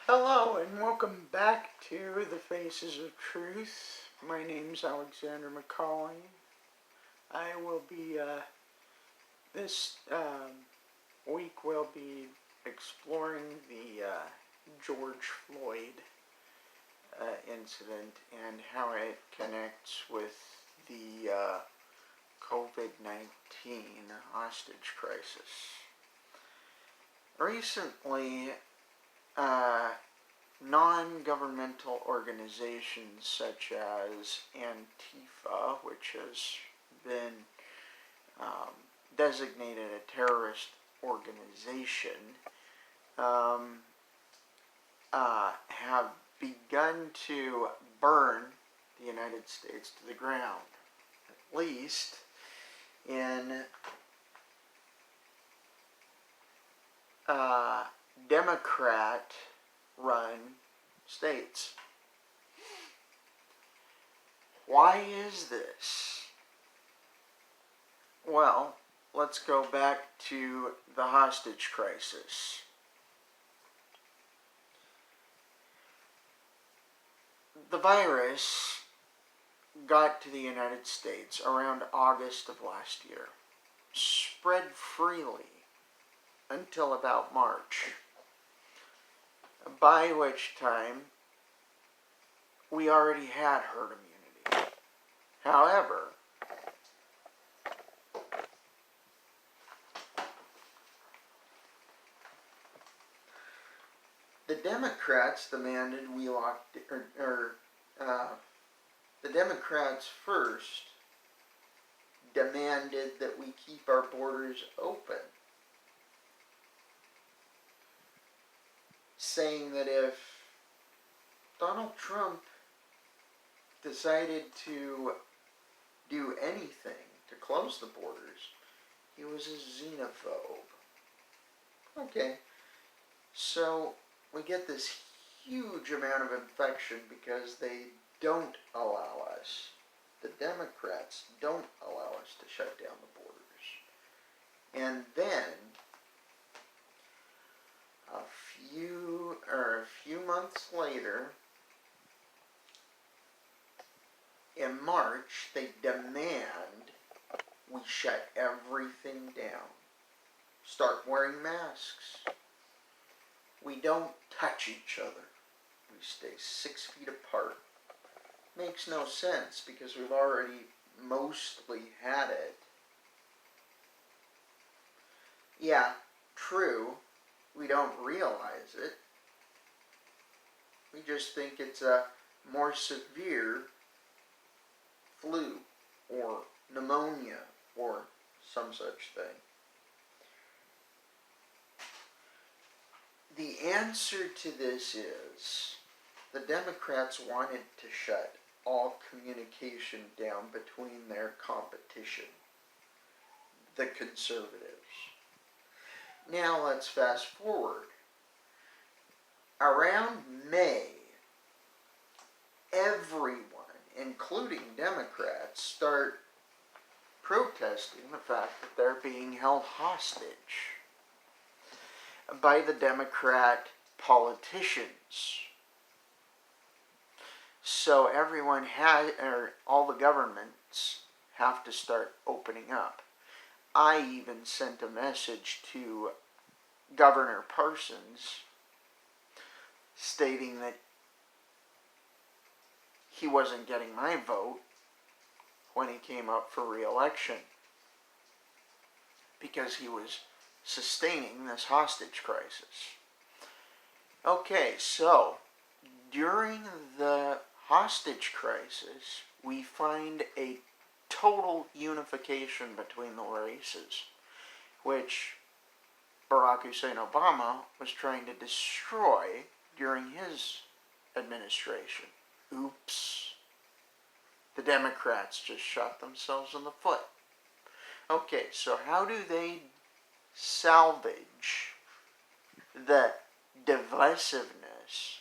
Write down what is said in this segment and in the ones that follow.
Hello and welcome back to the Faces of Truth. My name's Alexander McCauley. I will be, this week we'll be exploring the George Floyd incident and how it connects with the COVID-19 hostage crisis. Recently, non-governmental organizations such as Antifa, which has been designated a terrorist organization, have begun to burn the United States to the ground, at least in Democrat-run states. Why is this? Well, let's go back to the hostage crisis. The virus got to the United States around August of last year, spread freely until about March, by which time we already had herd immunity. However, the Democrats demanded we locked, the Democrats first demanded that we keep our borders open, saying that if Donald Trump decided to do anything to close the borders, he was a xenophobe. Okay, so we get this huge amount of infection because they don't allow us, the Democrats don't allow us to shut down the borders. And then a few months later, in March, they demand we shut everything down. Start wearing masks. We don't touch each other. We stay 6 feet apart. Makes no sense because we've already mostly had it. Yeah, true. We don't realize it. We just think it's a more severe flu or pneumonia or some such thing. The answer to this is the Democrats wanted to shut all communication down between their competition, the conservatives. Now let's fast forward. Around May, everyone, including Democrats, start protesting the fact that they're being held hostage by the Democrat politicians. So everyone has, or all the governments have to start opening up. I even sent a message to Governor Parsons stating that he wasn't getting my vote when he came up for re-election because he was sustaining this hostage crisis. Okay, so during the hostage crisis, we find a total unification between the races, which Barack Hussein Obama was trying to destroy during his administration. Oops. The Democrats just shot themselves in the foot. Okay, so how do they salvage the divisiveness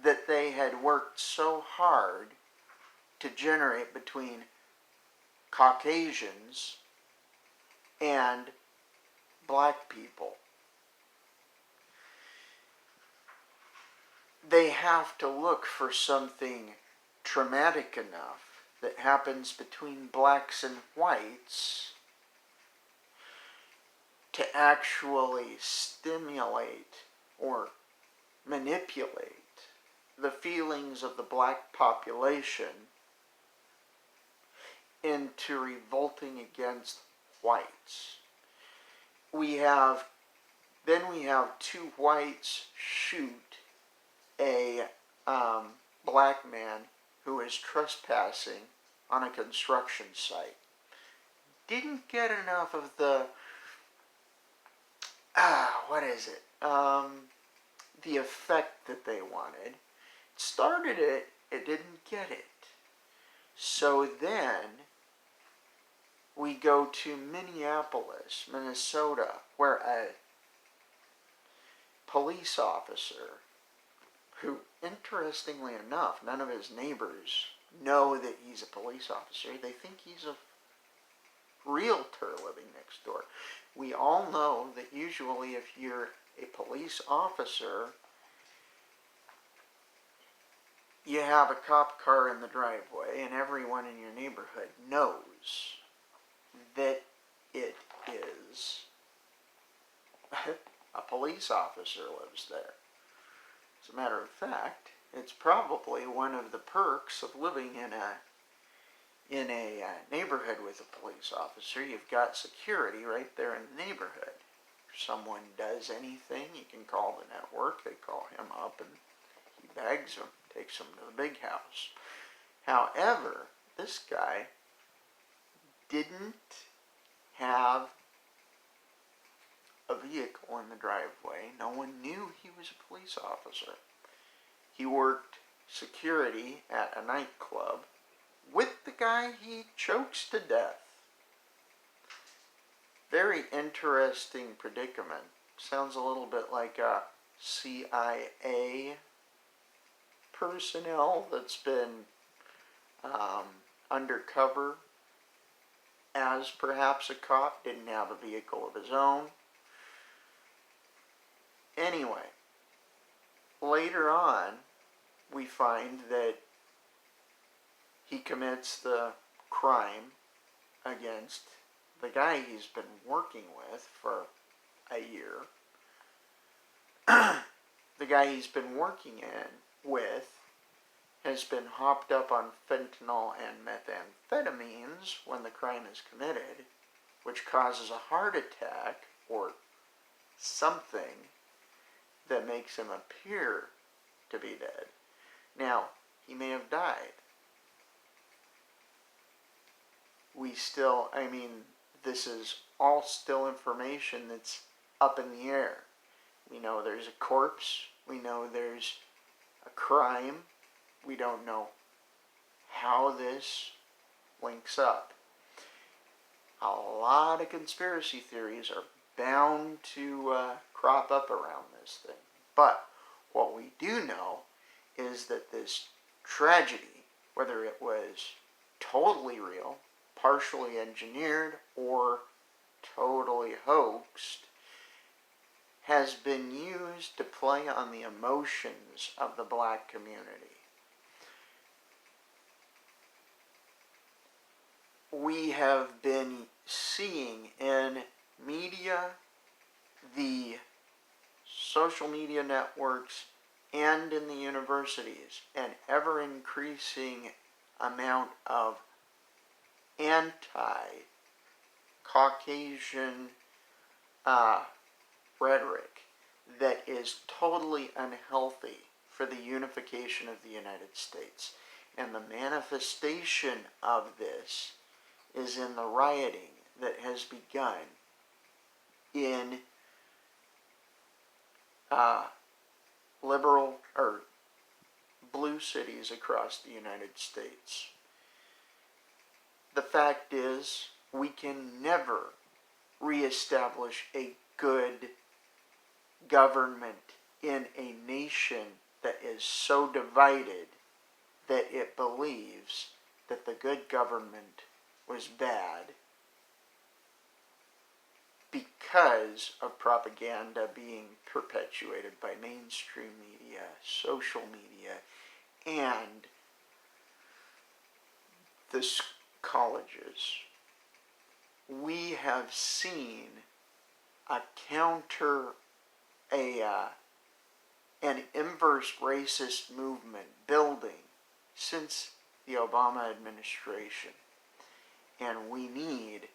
that they had worked so hard to generate between Caucasians and black people? they have to look for something traumatic enough that happens between blacks and whites to actually stimulate or manipulate the feelings of the black population into revolting against whites. Then we have two whites shoot a black man who is trespassing on a construction site. Didn't get enough of the the effect that they wanted. Started it, it didn't get it. So then we go to Minneapolis, Minnesota, where a police officer, who, interestingly enough, none of his neighbors know that he's a police officer. They think he's a realtor living next door. We all know that usually if you're a police officer, you have a cop car in the driveway, and everyone in your neighborhood knows that it is a police officer lives there. As a matter of fact, it's probably one of the perks of living in a neighborhood with a police officer. You've got security right there in the neighborhood. If someone does anything, you can call the network. They call him up and he bags them, takes them to the big house. However, this guy didn't have a vehicle in the driveway. No one knew he was a police officer. He worked security at a nightclub with the guy he chokes to death. Very interesting predicament. Sounds a little bit like a CIA personnel that's been undercover as perhaps a cop, didn't have a vehicle of his own. Anyway, later on, we find that he commits the crime against the guy he's been working with for a year. The guy he's been working with has been hopped up on fentanyl and methamphetamines when the crime is committed, which causes a heart attack or something that makes him appear to be dead. Now, he may have died. This is all still information that's up in the air. We know there's a corpse. We know there's a crime. We don't know how this links up. A lot of conspiracy theories are bound to crop up around this thing. But what we do know is that this tragedy, whether it was totally real, partially engineered, or totally hoaxed, has been used to play on the emotions of the black community. We have been seeing in media, the social media networks, and in the universities, an ever-increasing amount of anti-Caucasian rhetoric that is totally unhealthy for the unification of the United States. And the manifestation of this is in the rioting that has begun in liberal or blue cities across the United States. The fact is, we can never reestablish a good government in a nation that is so divided that it believes that the good government was bad because of propaganda being perpetuated by mainstream media social media, and the colleges, we have seen a counter, an inverse racist movement building since the Obama administration. And we need,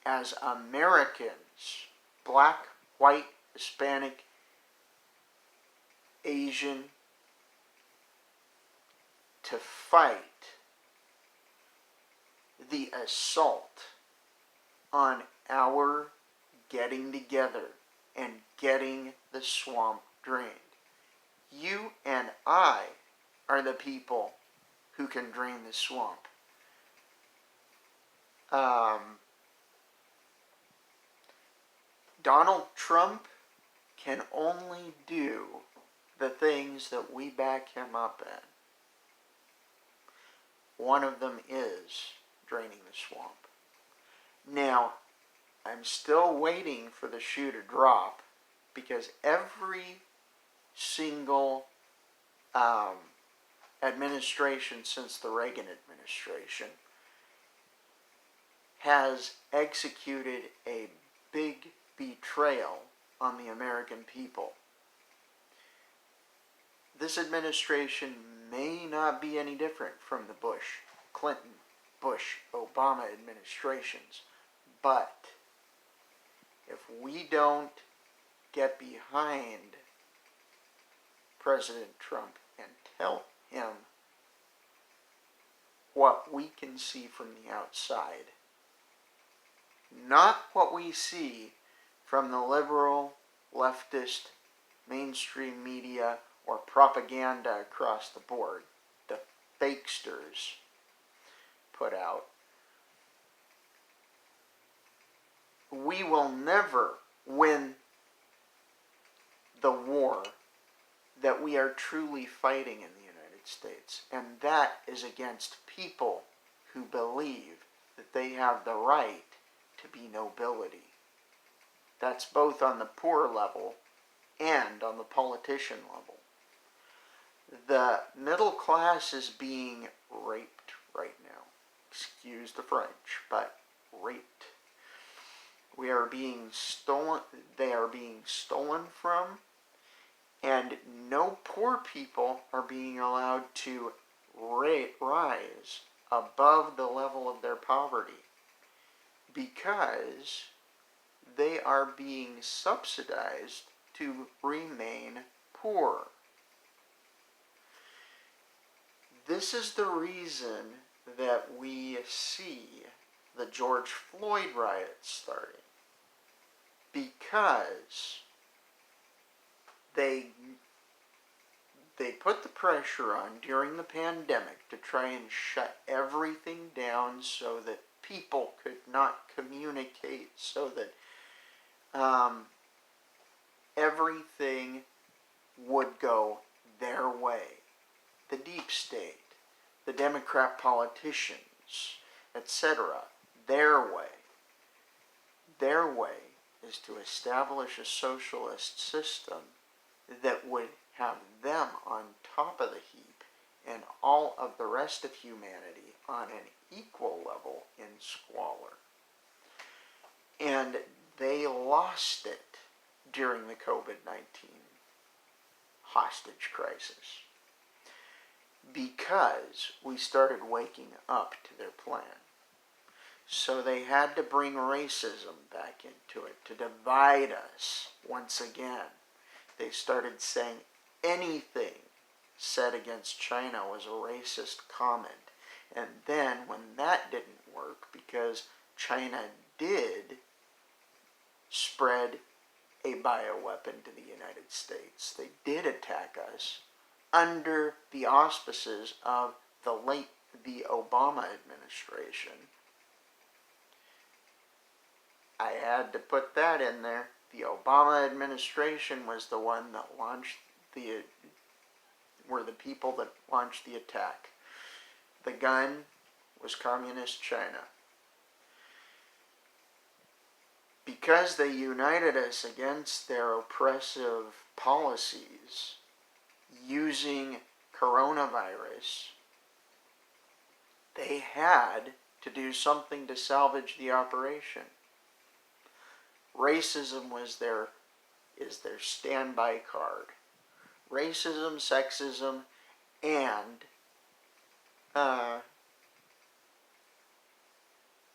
as Americans, black, white, Hispanic, Asian, to fight the assault on our getting together and getting the swamp drained. You and I are the people who can drain the swamp. Donald Trump can only do the things that we back him up in. One of them is draining the swamp. Now, I'm still waiting for the shoe to drop, because every single administration since the Reagan administration has executed a big betrayal on the American people. This administration may not be any different from the Bush, Clinton, Bush, Obama administrations, but if we don't get behind President Trump and tell him what we can see from the outside, not what we see from the liberal, leftist, mainstream media, or propaganda across the board, the fakesters put out, we will never win the war that we are truly fighting in the United States. And that is against people who believe that they have the right to be nobility. That's both on the poor level and on the politician level. The middle class is being raped right now. Excuse the French, but raped. We are being stolen, they are being stolen from, and no poor people are being allowed to rise above the level of their poverty, because they are being subsidized to remain poor. This is the reason that we see the George Floyd riots starting, because they put the pressure on during the pandemic to try and shut everything down so that people could not communicate, so that everything would go their way. The deep state, the Democrat politicians, etc., their way. Their way is to establish a socialist system that would have them on top of the heap and all of the rest of humanity on an equal level in squalor. And they lost it during the COVID-19 hostage crisis, because we started waking up to their plan. So they had to bring racism back into it to divide us once again. They started saying anything said against China was a racist comment. And then when that didn't work, because China did spread a bioweapon to the United States, they did attack us under the auspices of the Obama administration. I had to put that in there. The Obama administration was the one that were the people that launched the attack. The gun was Communist China. Because they united us against their oppressive policies, using coronavirus, they had to do something to salvage the operation. Racism is their standby card. Racism, sexism, and